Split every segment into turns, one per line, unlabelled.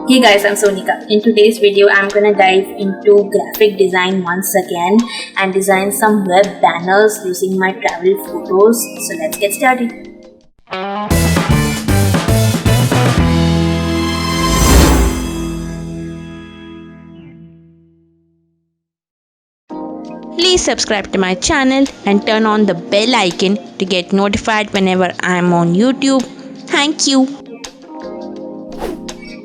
Hey guys, I'm Sonika. In today's video, I'm gonna dive into graphic design once again and design some web banners using my travel photos. So let's get started.
Please subscribe to my channel and turn on the bell icon to get notified whenever I am on YouTube. Thank you.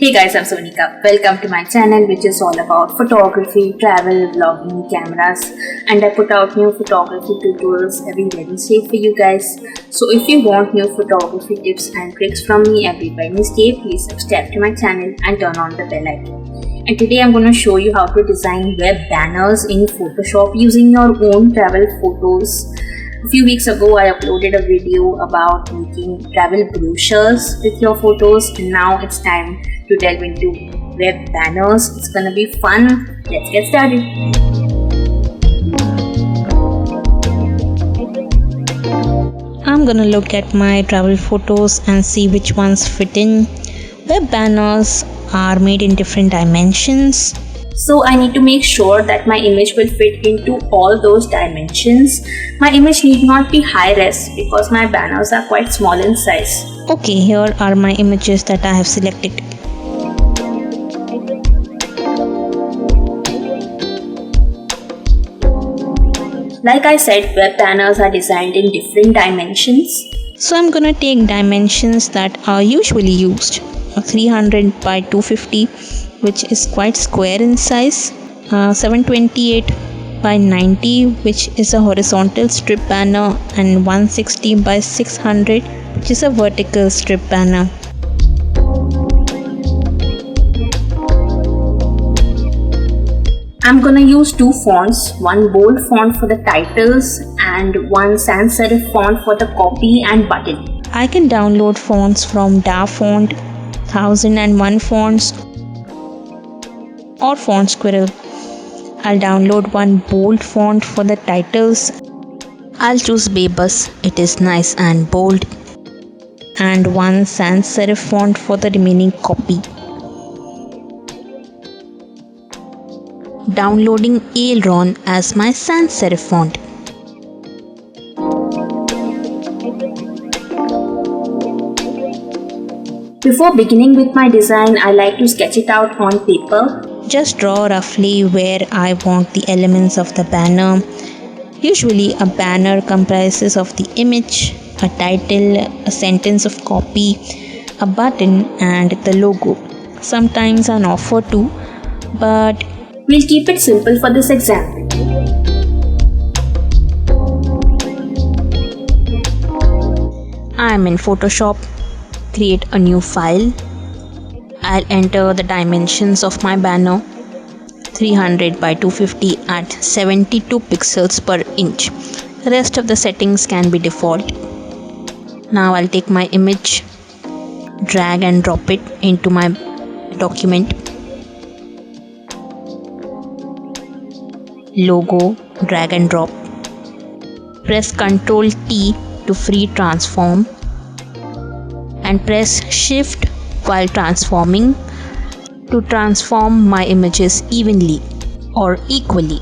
Hey guys, I'm Sonika. Welcome to my channel, which is all about photography, travel, vlogging, cameras, and I put out new photography tutorials every Wednesday for you guys. So if you want new photography tips and tricks from me every Wednesday, please subscribe to my channel and turn on the bell icon. And today I'm going to show you how to design web banners in Photoshop using your own travel photos. A few weeks ago, I uploaded a video about making travel brochures with your photos, and now it's time to delve into web banners. It's gonna be fun. Let's get started.
I'm gonna look at my travel photos and see which ones fit in. Web banners are made in different dimensions.
So I need to make sure that my image will fit into all those dimensions. My image need not be high res because my banners are quite small in size.
Okay, here are my images that I have selected.
Like I said, web banners are designed in different dimensions.
So I'm gonna take dimensions that are usually used. 300 by 250, which is quite square in size. 728 by 90, which is a horizontal strip banner, and 160 by 600, which is a vertical strip banner.
I'm gonna use two fonts, one bold font for the titles and one sans serif font for the copy and button.
I can download fonts from DaFont, 1001 fonts, or Font Squirrel. I'll download one bold font for the titles. I'll choose Bebus, it is nice and bold, and one sans serif font for the remaining copy. Downloading Aileron as my sans serif font.
Before beginning with my design, I like to sketch it out on paper.
Just draw roughly where I want the elements of the banner. Usually a banner comprises of the image, a title, a sentence of copy, a button, and the logo. Sometimes an offer too, but
we'll keep it simple for this example.
I am in Photoshop. Create a new file. I'll enter the dimensions of my banner, 300 by 250 at 72 pixels per inch. The rest of the settings can be default. Now I'll take my image, drag and drop it into my document. Logo, drag and drop. Press Ctrl T to free transform, and press Shift while transforming to transform my images evenly or equally.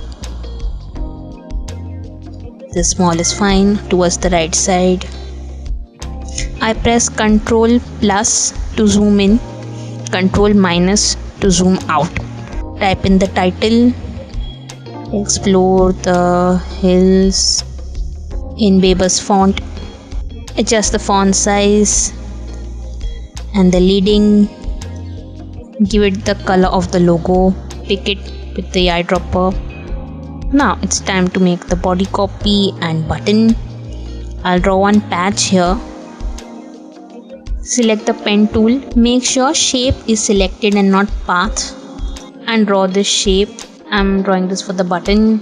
The small is fine, towards the right side. I press Ctrl plus to zoom in, Ctrl minus to zoom out. Type in the title, Explore the Hills in Bebus font. Adjust the font size and the leading. Give it the color of the logo. Pick it with the eyedropper. Now it's time to make the body copy and button. I'll draw one patch here. Select the pen tool. Make sure shape is selected and not path, and draw this shape. I'm drawing this for the button.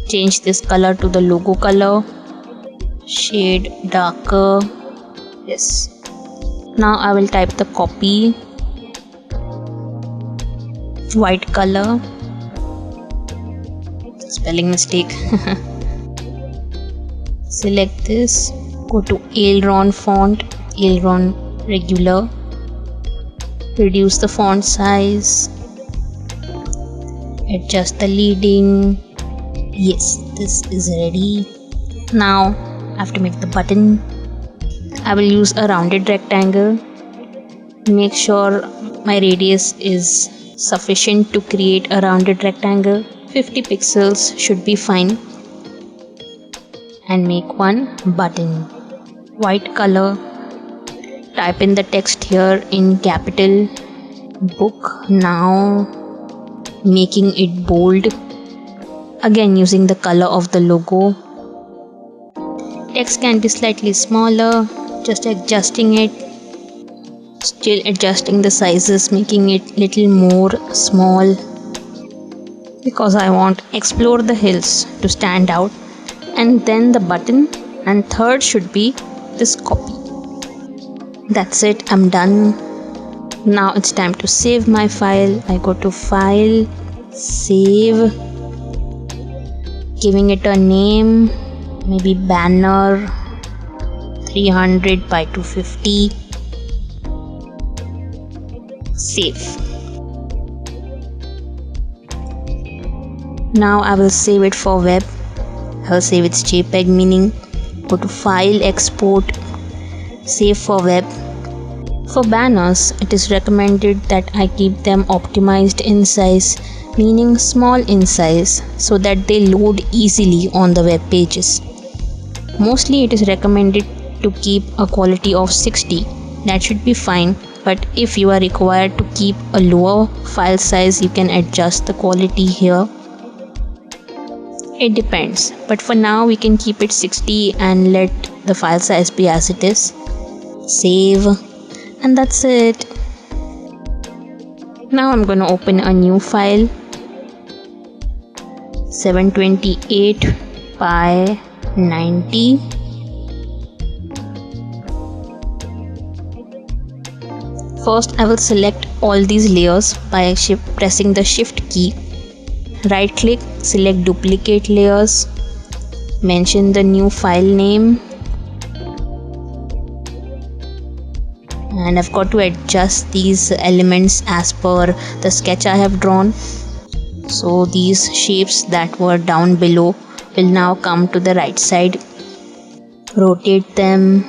Change this color to the logo color. Shade darker. Yes. Now I will type the copy. White color. Spelling mistake. Select this. Go to Aileron font, Aileron regular. reduce the font size, adjust the leading. Yes, this is ready. Now I have to make the button. I will use a rounded rectangle. Make sure my radius is sufficient to create a rounded rectangle. 50 pixels should be fine. And make one button. White color. Type in the text here in capital book. Now making it bold. Again using the color of the logo. Text can be slightly smaller, just adjusting it. Still adjusting the sizes, making it little more small because I want explore the hills to stand out. And then the button, and third should be this copy. That's it, I'm done. Now it's time to save my file. I go to file, save, giving it a name, maybe banner 300 by 250. Save. Now I will save it for web. I will save its JPEG, meaning go to file, export, save for web. For banners, it is recommended that I keep them optimized in size, meaning small in size, so that they load easily on the web pages. Mostly it is recommended to keep a quality of 60. That should be fine, but if you are required to keep a lower file size, you can adjust the quality here. It depends, but for now we can keep it 60 and let the file size be as it is. Save, and that's it. Now I'm gonna open a new file, 728 by 90. First I will select all these layers by pressing the shift key. Right click, select duplicate layers, mention the new file name, and I've got to adjust these elements as per the sketch I have drawn. So these shapes that were down below will now come to the right side. Rotate them,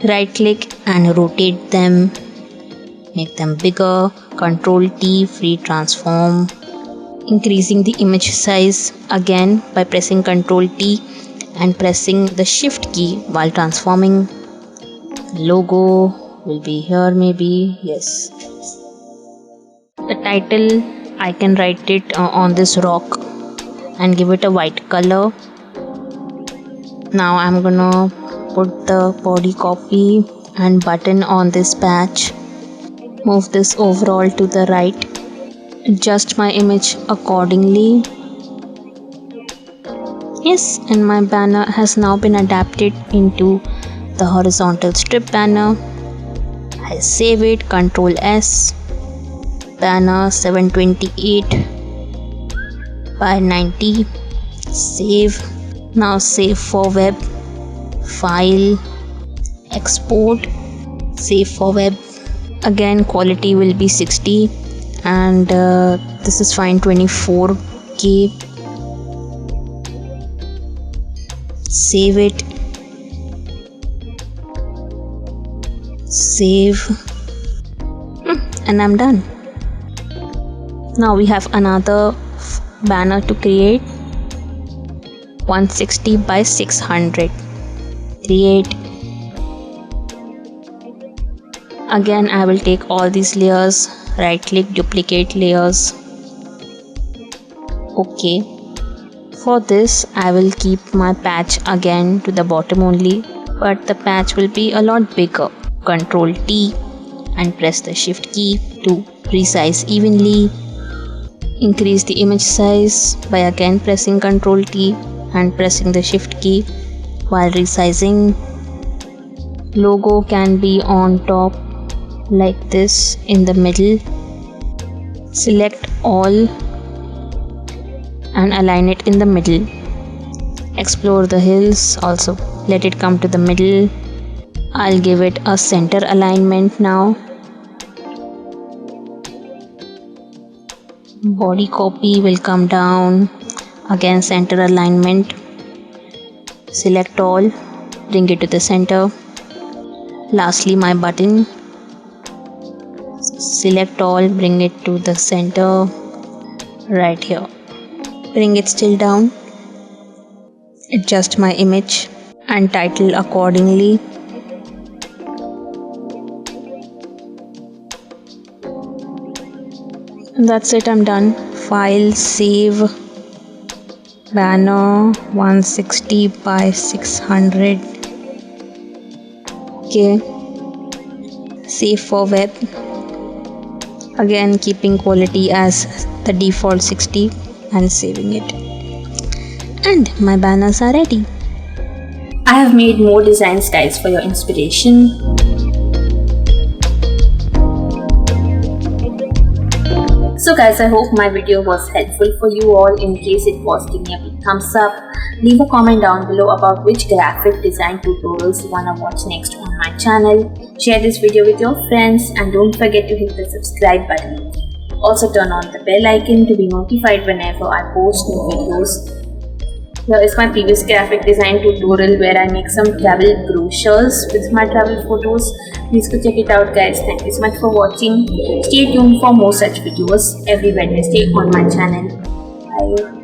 right click and rotate them, make them bigger, Ctrl T, free transform. Increasing the image size again by pressing Ctrl T and pressing the shift key while transforming. Logo will be here maybe, yes. The title, I can write it on this rock and give it a white color. Now I'm gonna put the body copy and button on this patch. Move this overall to the right. Adjust my image accordingly. Yes, and my banner has now been adapted into the horizontal strip banner. I save it, Ctrl S, banner 728 by 90, save. Now save for web, file, export, save for web. Again quality will be 60 and this is fine, 24K. Save it, save, and I'm done. Now we have another banner to create, 160 by 600. Create. Again I will take all these layers, right click, duplicate layers. OK. For this I will keep my patch again to the bottom only, but the patch will be a lot bigger. Ctrl T and press the shift key to resize evenly. Increase the image size by again pressing Ctrl T and pressing the shift key while resizing. Logo can be on top like this, in the middle. Select all and align it in the middle. Explore the hills, also let it come to the middle. I'll give it a center alignment now. Body copy will come down. Again, center alignment. Select all, bring it to the center. Lastly, my button. Select all, bring it to the center right here. Bring it still down. Adjust my image and title accordingly. And that's it, I'm done. File, save, banner 160 by 600. Okay, save for web. Again, keeping quality as the default 60 and saving it. And my banners are ready.
I have made more design styles for your inspiration. So guys, I hope my video was helpful for you all. In case it was, give me a big thumbs up. Leave a comment down below about which graphic design tutorials you wanna watch next on my channel. Share this video with your friends and don't forget to hit the subscribe button. Also turn on the bell icon to be notified whenever I post new videos. Here is my previous graphic design tutorial where I make some travel brochures with my travel photos. Please go check it out guys. Thank you so much for watching. Stay tuned for more such videos every Wednesday on my channel. Bye.